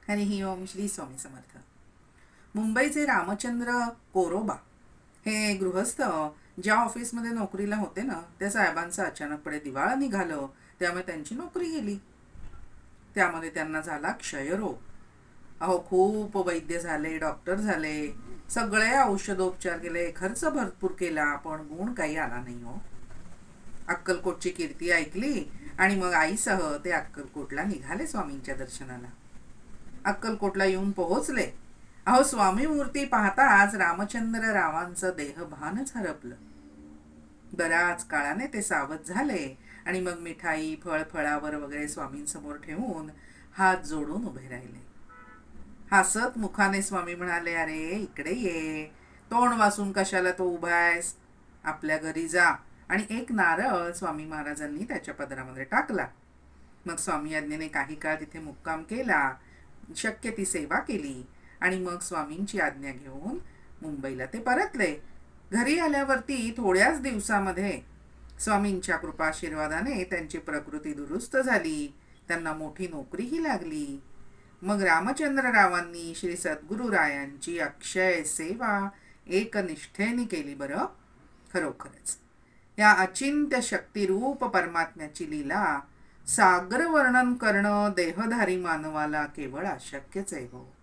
हरिः ओम. श्री स्वामी समर्थ. मुंबईचे रामचंद्र कोरोबा हे गृहस्थ ज्या ऑफिसमध्ये नोकरीला होते ना, त्या साहेबांचं अचानकपणे दिवाळं निघालं. त्यामुळे त्यांची नोकरी गेली. त्यामध्ये त्यांना झाला क्षयरोग. अहो, खूप वैद्य झाले, डॉक्टर झाले, सगळे औषधोपचार केले, खर्च भरपूर केला, पण गुण काही आला नाही हो. अक्कलकोटची कीर्ती ऐकली आणि मग आईसह ते अक्कलकोटला निघाले स्वामींच्या दर्शनाला. अक्कलकोटला येऊन पोहोचले. अहो, स्वामी मूर्ती पाहताच रामचंद्र रावांचं देहभानच हरपलं. बऱ्याच काळाने ते सावध झाले आणि मग मिठाई फळावर वगैरे स्वामींसमोर ठेवून हात जोडून उभे राहिले. हसत मुखाने स्वामी म्हणाले, अरे इकडे ये, तोंड वासून कशाला तो उभा आहेस, आपल्या घरी जा. आणि एक नारळ स्वामी महाराजांनी त्याच्या पदरामध्ये टाकला. मग स्वामी आज्ञेने काही काळ तिथे मुक्काम केला, शक्य ती सेवा केली आणि मग स्वामींची आज्ञा घेऊन मुंबईला ते परतले. घरी आल्यावरती थोड्याच दिवसामध्ये स्वामींच्या कृपाशीर्वादाने त्यांची प्रकृती दुरुस्त झाली. त्यांना मोठी नोकरीही लागली. मग रामचंद्र रावांनी श्री सद्गुरुरायांची अक्षय सेवा एकनिष्ठेने केली. बरं, खरोखरच या अचिंत्य शक्तिरूप परमात्म्याची लीला सागर वर्णन करणं देहधारी मानवाला केवळ अशक्यच आहे हो.